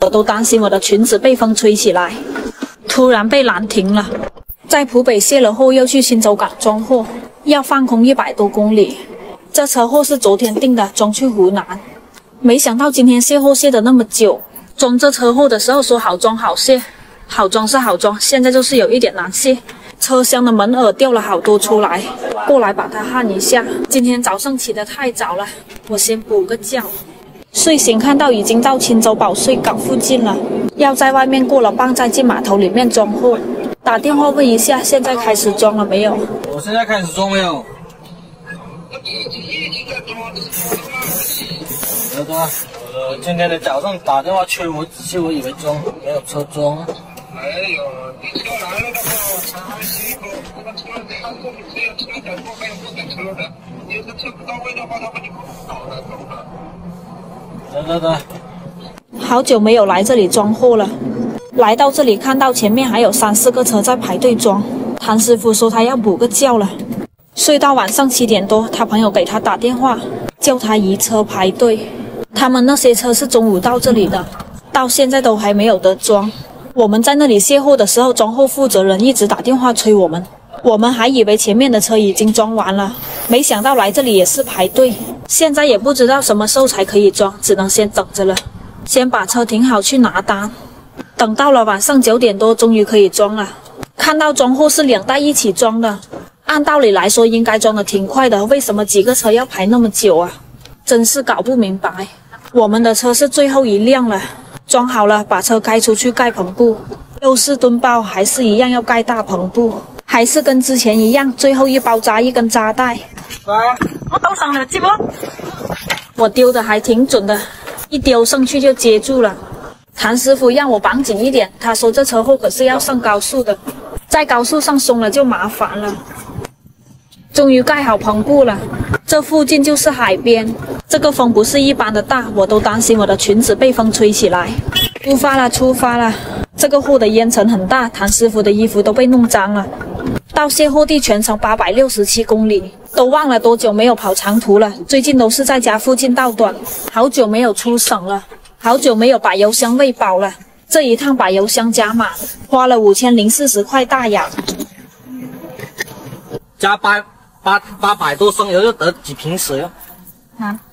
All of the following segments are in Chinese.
我都担心我的裙子被风吹起来。突然被拦停了，在浦北卸了货，又去新洲港装货，要放空100多公里。这车货是昨天订的，装去湖南，没想到今天卸货卸的那么久。装这车货的时候说好装好卸，好装是好装，现在就是有一点难卸。车厢的门耳掉了好多出来，过来把它焊一下。今天早上起得太早了，我先补个觉。睡醒看到已经到青州保税港附近了，要在外面过了磅再进码头里面装货。打电话问一下，现在开始装了没有？我现在开始装没有？今天的早上打电话催我仔细，我以为装没有车装。没有，你车来了的话，才还行。那个车看过你这车等过没有不等车的，你要是车不到位的话，他们就不搞了，懂了。对。好久没有来这里装货了，来到这里看到前面还有3、4个车在排队装。谭师傅说他要补个觉了，睡到晚上7点多，他朋友给他打电话，叫他移车排队。他们那些车是中午到这里的，到现在都还没有得装。我们在那里卸货的时候，装货负责人一直打电话催我们，我们还以为前面的车已经装完了，没想到来这里也是排队。现在也不知道什么时候才可以装，只能先等着了。先把车停好去拿单，等到了晚上9点多，终于可以装了。看到装货是2袋一起装的，按道理来说应该装的挺快的，为什么几个车要排那么久啊？真是搞不明白。我们的车是最后一辆了，装好了，把车开出去盖篷布。又是墩包，还是一样要盖大篷布，还是跟之前一样，最后一包扎一根扎带。我兜上了，接不？我丢的还挺准的，一丢上去就接住了。谭师傅让我绑紧一点，他说这车后可是要上高速的，在高速上松了就麻烦了。终于盖好篷布了，这附近就是海边，这个风不是一般的大，我都担心我的裙子被风吹起来。出发了，出发了！这个货的烟尘很大，谭师傅的衣服都被弄脏了。到卸货地全程867公里，都忘了多久没有跑长途了，最近都是在家附近倒短，好久没有出省了，好久没有把油箱喂饱了。这一趟把油箱加满，花了5040块大洋，加800多升油就得几瓶水哦。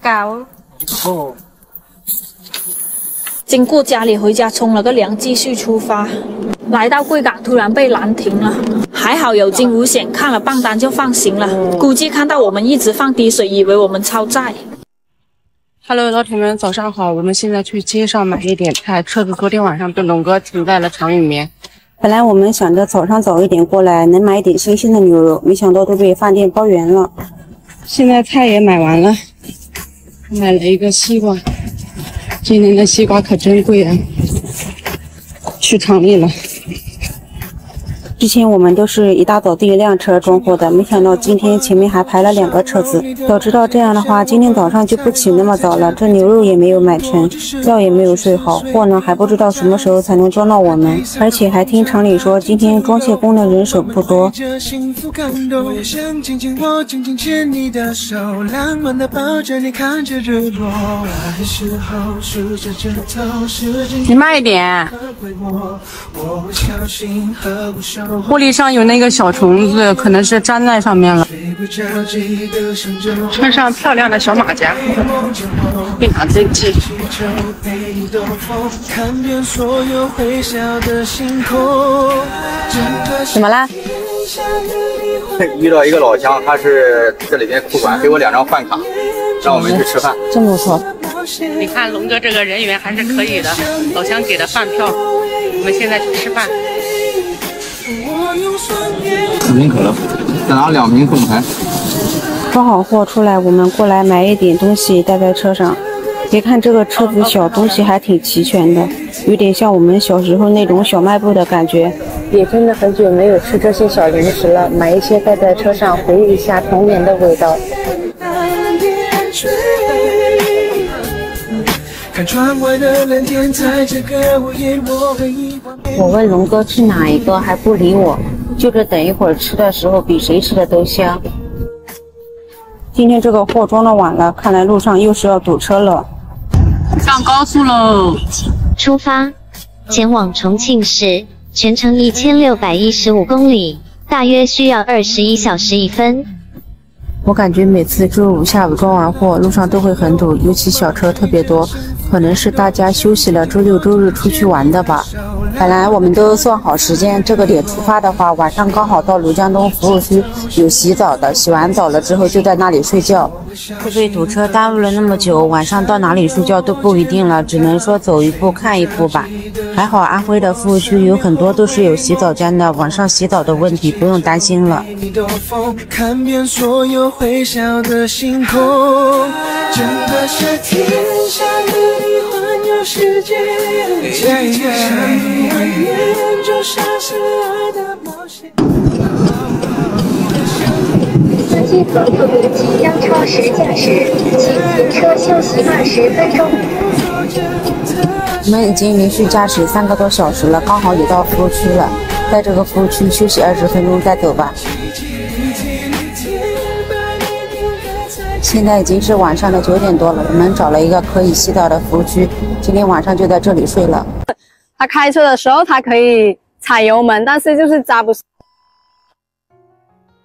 高。哦。经过家里回家冲了个凉，继续出发。来到贵港突然被拦停了，还好有惊无险，看了账单就放行了。估计看到我们一直放滴水，以为我们超载。Hello， 老铁们，早上好！我们现在去街上买一点菜，车子昨天晚上被龙哥停在了厂里面。本来我们想着早上早一点过来，能买一点新鲜的牛肉，没想到都被饭店包圆了。现在菜也买完了，买了一个西瓜。今年的西瓜可真贵啊！去厂里了。之前我们都是一大早第一辆车装货的，没想到今天前面还排了2个车子。早知道这样的话，今天早上就不起那么早了。这牛肉也没有买成，觉也没有睡好，货呢还不知道什么时候才能装到我们。而且还听厂里说，今天装卸工的人手不多。你慢一点。玻璃上有那个小虫子，可能是粘在上面了。穿上漂亮的小马甲，非常真气。怎么啦？遇到一个老乡，他是这里边库管，给我2张饭卡，让我们去吃饭。真不错。你看龙哥这个人缘还是可以的，老乡给的饭票，我们现在去吃饭。2瓶可乐，再拿2瓶凤牌。装好货出来，我们过来买一点东西带在车上。别看这个车子小，东西还挺齐全的，有点像我们小时候那种小卖部的感觉。也真的很久没有吃这些小零食了，买一些带在车上，回忆一下童年的味道。我问龙哥吃哪一个，还不理我，就着等一会儿吃的时候比谁吃的都香。今天这个货装的晚了，看来路上又是要堵车了。上高速喽！出发，前往重庆市，全程1615公里，大约需要21小时1分。我感觉每次周五下午装完货，路上都会很堵，尤其小车特别多，可能是大家休息了周六周日出去玩的吧。本来我们都算好时间，这个点出发的话，晚上刚好到庐江东服务区有洗澡的，洗完澡了之后就在那里睡觉。会被堵车耽误了那么久，晚上到哪里睡觉都不一定了，只能说走一步看一步吧。还好安徽的服务区有很多都是有洗澡间的，晚上洗澡的问题不用担心了。看遍所有微笑的星空，真的是天下的你环游世界，山路蜿蜒就像是爱的冒险。司机合不即将超时驾驶，请停车休息20分钟。我们已经连续驾驶3个多小时了，刚好也到服务区了，在这个服务区休息20分钟再走吧。现在已经是晚上的9点多了，我们找了一个可以洗澡的服务区，今天晚上就在这里睡了。他开车的时候他可以踩油门，但是就是扎不。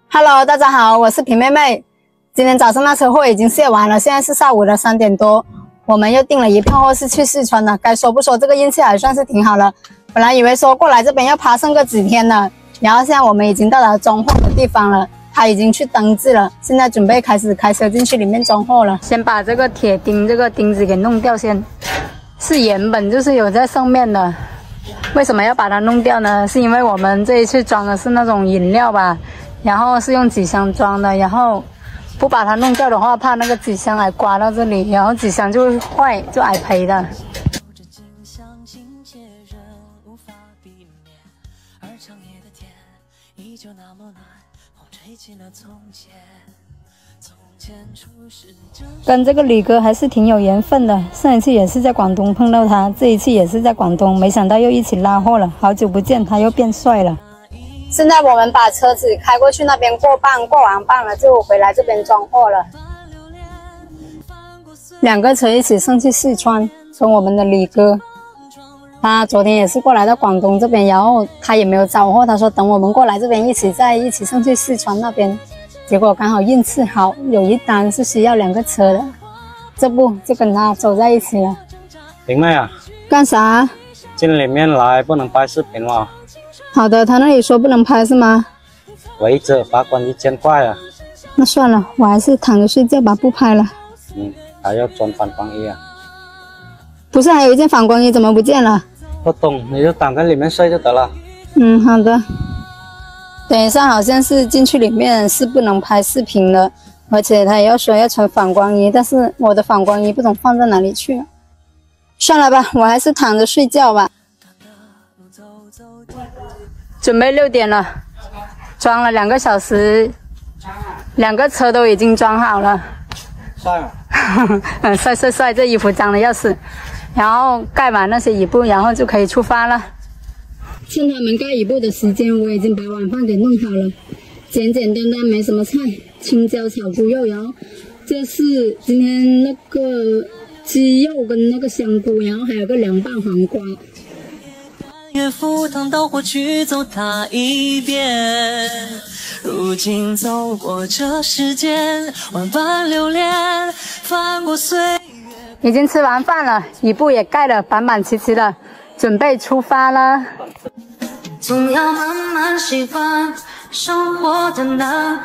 Hello， 大家好，我是平妹妹。今天早上那车货已经卸完了，现在是下午的3点多，我们又订了一票货是去四川的。该说不说，这个运气还算是挺好了。本来以为说过来这边要爬升个几天了，然后现在我们已经到达装货的地方了。他已经去登记了，现在准备开始开车进去里面装货了。先把这个铁钉这个钉子给弄掉先，是原本就是有在上面的。为什么要把它弄掉呢？是因为我们这一次装的是那种饮料吧，然后是用纸箱装的，然后不把它弄掉的话，怕那个纸箱还刮到这里，然后纸箱就会坏，就挨赔的。跟这个李哥还是挺有缘分的，上一次也是在广东碰到他，这一次也是在广东，没想到又一起拉货了，好久不见，他又变帅了。现在我们把车子开过去那边过磅，过完磅了就回来这边装货了。2个车一起上去四川，跟我们的李哥，他昨天也是过来到广东这边，然后他也没有找货，他说等我们过来这边一起上去四川那边。结果刚好运气好，有一单是需要2个车的，这不就跟他走在一起了。林妹啊，干啥？进里面来，不能拍视频了。好的，他那里说不能拍是吗？违者罚款1000块啊。那算了，我还是躺着睡觉吧，不拍了。还要穿反光衣啊？不是还有一件反光衣，怎么不见了？不懂，你就躺在里面睡就得了。好的。等一下好像是进去里面是不能拍视频的，而且他也要说要穿反光衣，但是我的反光衣不懂放在哪里去了。算了吧，我还是躺着睡觉吧。准备6点了，装了2个小时，2个车都已经装好了。帅吗？帅，这衣服脏的要死。然后盖完那些椅布，然后就可以出发了。趁他们盖椅布的时间，我已经把晚饭给弄好了，简简单单，没什么菜，青椒炒猪肉，然后这是今天那个鸡肉跟那个香菇，然后还有个凉拌黄瓜。岳父堂到火去走它一遍，如今走过这世间，万般流连，翻过岁月。已经吃完饭了，椅布也盖了，板板齐齐的，准备出发了。总要慢慢习惯生活的难，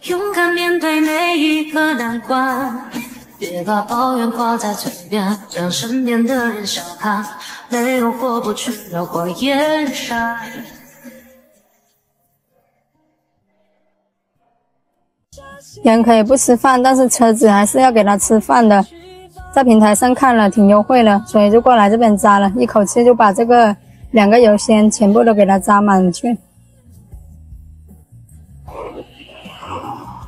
勇敢面对每一个难关，别把抱怨挂在嘴边，让身边的人笑看，没有过不去的火焰山。人可以不吃饭，但是车子还是要给他吃饭的。在平台上看了挺优惠的，所以就过来这边扎了，一口气就把这个2个油鲜全部都给它扎满去。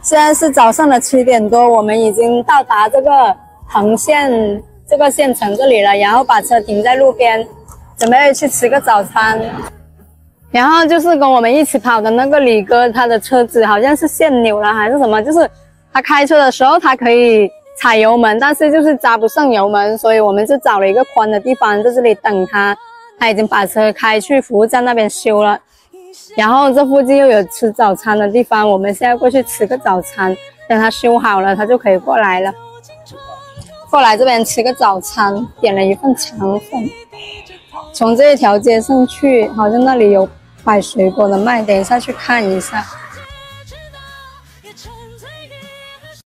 现在是早上的7点多，我们已经到达这个横县这个县城这里了，然后把车停在路边，准备去吃个早餐。然后就是跟我们一起跑的那个李哥，他的车子好像是限扭了还是什么，就是他开车的时候他可以踩油门，但是就是扎不上油门，所以我们就找了一个宽的地方在这里等他。他已经把车开去服务站那边修了，然后这附近又有吃早餐的地方，我们现在过去吃个早餐，等他修好了他就可以过来了。过来这边吃个早餐，点了一份肠粉。从这一条街上去，好像那里有摆水果的卖，等一下去看一下。